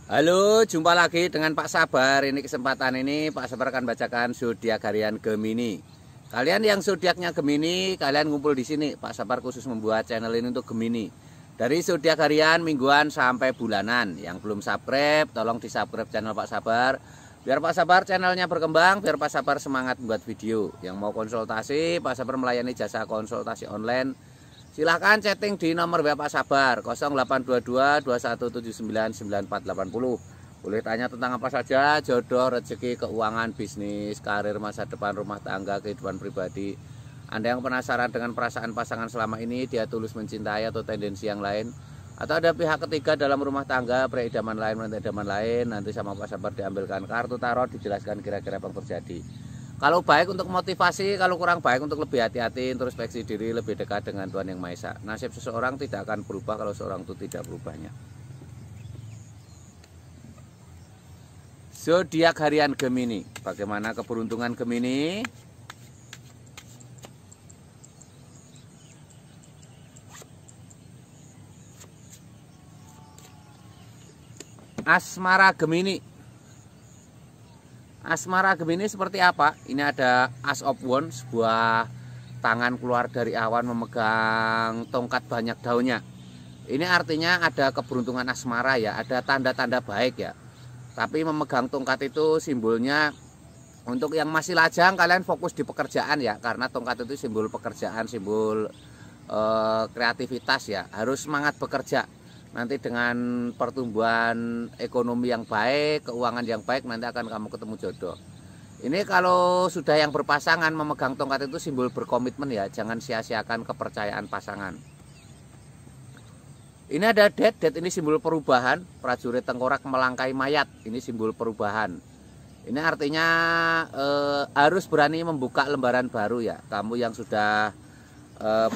Halo, jumpa lagi dengan Pak Sabar. Ini kesempatan ini Pak Sabar akan bacakan zodiak harian Gemini. Kalian yang zodiaknya Gemini, kalian ngumpul di sini. Pak Sabar khusus membuat channel ini untuk Gemini. Dari zodiak harian, mingguan sampai bulanan. Yang belum subscribe, tolong di-subscribe channel Pak Sabar. Biar Pak Sabar channelnya berkembang, biar Pak Sabar semangat membuat video. Yang mau konsultasi, Pak Sabar melayani jasa konsultasi online. Silahkan chatting di nomor WA Pak Sabar 0822 2179 9480. Boleh tanya tentang apa saja, jodoh, rezeki, keuangan, bisnis, karir, masa depan, rumah tangga, kehidupan pribadi. Anda yang penasaran dengan perasaan pasangan selama ini, dia tulus mencintai atau tendensi yang lain, atau ada pihak ketiga dalam rumah tangga, peridaman lain, idaman lain, nanti sama Pak Sabar diambilkan kartu tarot, dijelaskan kira-kira apa yang terjadi. Kalau baik untuk motivasi, kalau kurang baik untuk lebih hati-hati, introspeksi diri, lebih dekat dengan Tuhan Yang Maha Esa. Nasib seseorang tidak akan berubah kalau seorang itu tidak berubahnya. Zodiak harian Gemini. Bagaimana keberuntungan Gemini? Asmara Gemini. Asmara Gemini seperti apa? Ini ada Ace of Wands, sebuah tangan keluar dari awan memegang tongkat banyak daunnya. Ini artinya ada keberuntungan asmara ya, ada tanda-tanda baik ya. Tapi memegang tongkat itu simbolnya untuk yang masih lajang, kalian fokus di pekerjaan ya, karena tongkat itu simbol pekerjaan, simbol kreativitas ya. Harus semangat bekerja. Nanti dengan pertumbuhan ekonomi yang baik, keuangan yang baik, nanti akan kamu ketemu jodoh. Ini kalau sudah yang berpasangan, memegang tongkat itu simbol berkomitmen ya. Jangan sia-siakan kepercayaan pasangan. Ini ada Death ini simbol perubahan. Prajurit tengkorak melangkai mayat, ini simbol perubahan. Ini artinya harus berani membuka lembaran baru ya. Kamu yang sudah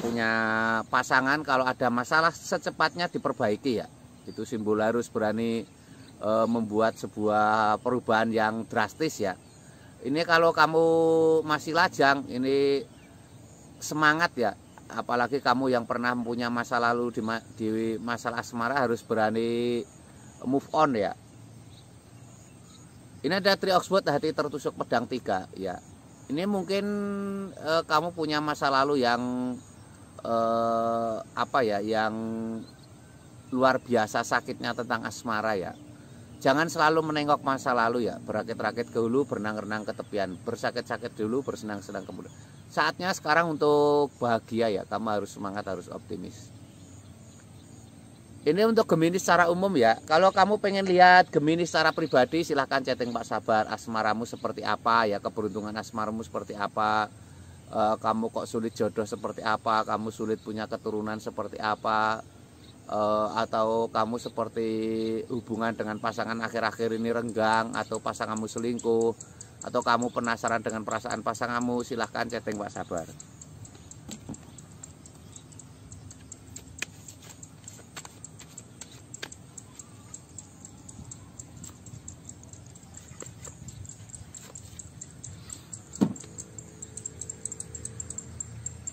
punya pasangan, kalau ada masalah secepatnya diperbaiki ya. Itu simbol harus berani membuat sebuah perubahan yang drastis ya. Ini kalau kamu masih lajang, ini semangat ya. Apalagi kamu yang pernah punya masa lalu di masalah asmara, harus berani move on ya. Ini ada Three of Swords, hati tertusuk pedang 3 ya. Ini mungkin kamu punya masa lalu yang yang luar biasa sakitnya tentang asmara ya. Jangan selalu menengok masa lalu ya. Berakit-rakit ke hulu, berenang-renang ke tepian. Bersakit-sakit dulu, bersenang-senang kemudian. Saatnya sekarang untuk bahagia ya. Kamu harus semangat, harus optimis. Ini untuk Gemini secara umum ya. Kalau kamu pengen lihat Gemini secara pribadi, silahkan chatting Pak Sabar. Asmaramu seperti apa ya, keberuntungan asmaramu seperti apa, kamu kok sulit jodoh seperti apa, kamu sulit punya keturunan seperti apa, atau kamu seperti hubungan dengan pasangan akhir-akhir ini renggang, atau pasanganmu selingkuh, atau kamu penasaran dengan perasaan pasanganmu, silahkan chatting Pak Sabar.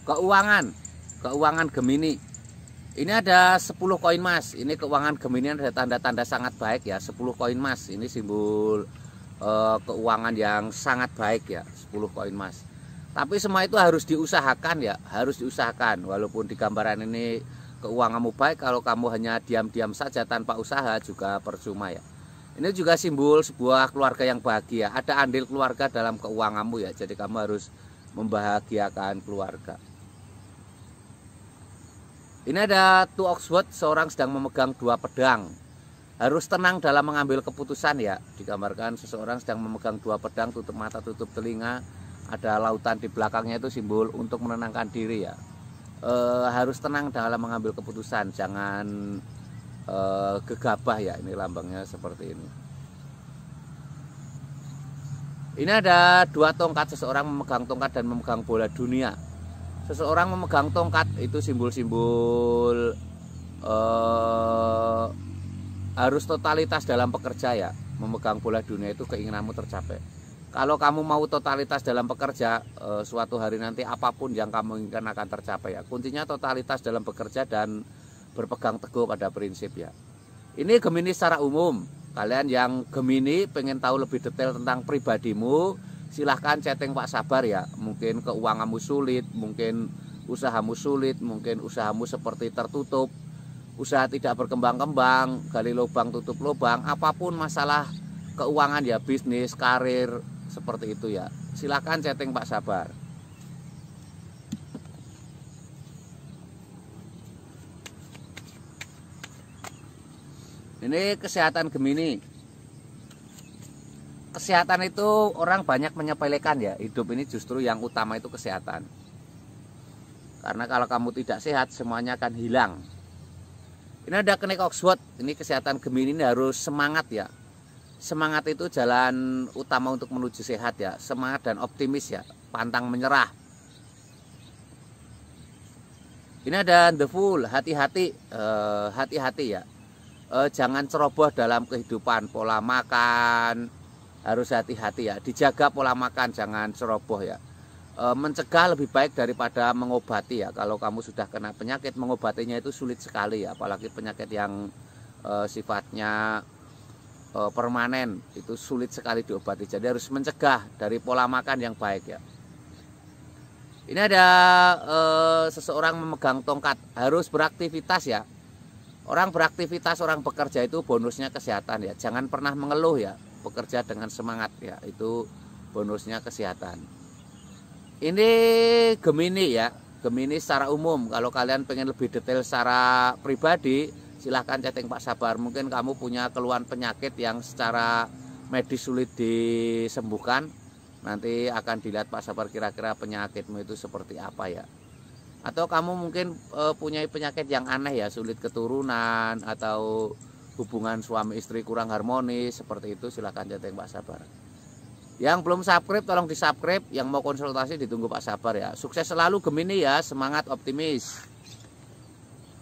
Keuangan Gemini. Ini ada 10 koin emas. Ini keuangan Gemini ada tanda-tanda sangat baik ya. 10 koin emas. Ini simbol keuangan yang sangat baik ya. 10 koin emas. Tapi semua itu harus diusahakan ya. Harus diusahakan. Walaupun di gambaran ini keuanganmu baik, kalau kamu hanya diam-diam saja tanpa usaha juga percuma ya. Ini juga simbol sebuah keluarga yang bahagia. Ada andil keluarga dalam keuanganmu ya. Jadi kamu harus membahagiakan keluarga. Ini ada Two of Swords, seorang sedang memegang 2 pedang. Harus tenang dalam mengambil keputusan ya. Digambarkan seseorang sedang memegang 2 pedang, tutup mata, tutup telinga. Ada lautan di belakangnya, itu simbol untuk menenangkan diri ya. Harus tenang dalam mengambil keputusan, jangan gegabah ya. Ini lambangnya seperti ini. Ini ada 2 tongkat, seseorang memegang tongkat dan memegang bola dunia. Seseorang memegang tongkat itu simbol-simbol harus totalitas dalam pekerja ya. Memegang bola dunia itu keinginanmu tercapai. Kalau kamu mau totalitas dalam pekerja, suatu hari nanti apapun yang kamu inginkan akan tercapai ya. Kuncinya totalitas dalam bekerja dan berpegang teguh pada prinsip ya. Ini Gemini secara umum. Kalian yang Gemini pengen tahu lebih detail tentang pribadimu, silahkan chatting Pak Sabar ya. Mungkin keuanganmu sulit, mungkin usahamu sulit, mungkin usahamu seperti tertutup, usaha tidak berkembang-kembang, gali lubang tutup lubang, apapun masalah keuangan ya, bisnis, karir, seperti itu ya. Silahkan chatting Pak Sabar. Ini kesehatan Gemini. Kesehatan itu orang banyak menyepelekan ya. Hidup ini justru yang utama itu kesehatan. Karena kalau kamu tidak sehat semuanya akan hilang. Ini ada kenik Oxford. Ini kesehatan Gemini ini harus semangat ya. Semangat itu jalan utama untuk menuju sehat ya. Semangat dan optimis ya. Pantang menyerah. Ini ada The Fool. Hati-hati. Hati-hati ya. Jangan ceroboh dalam kehidupan. Pola makan harus hati-hati ya. Dijaga pola makan, jangan ceroboh ya. Mencegah lebih baik daripada mengobati ya. Kalau kamu sudah kena penyakit, mengobatinya itu sulit sekali ya. Apalagi penyakit yang sifatnya permanen, itu sulit sekali diobati. Jadi harus mencegah dari pola makan yang baik ya. Ini ada seseorang memegang tongkat, harus beraktivitas ya. Orang beraktivitas, orang bekerja itu bonusnya kesehatan ya. Jangan pernah mengeluh ya. Bekerja dengan semangat ya. Itu bonusnya kesehatan. Ini Gemini ya. Gemini secara umum. Kalau kalian pengen lebih detail secara pribadi, silahkan chatting Pak Sabar. Mungkin kamu punya keluhan penyakit yang secara medis sulit disembuhkan. Nanti akan dilihat Pak Sabar kira-kira penyakitmu itu seperti apa ya. Atau kamu mungkin punya penyakit yang aneh ya, sulit keturunan atau hubungan suami istri kurang harmonis, seperti itu silahkan chatting Pak Sabar. Yang belum subscribe tolong di subscribe, yang mau konsultasi ditunggu Pak Sabar ya. Sukses selalu Gemini ya, semangat optimis.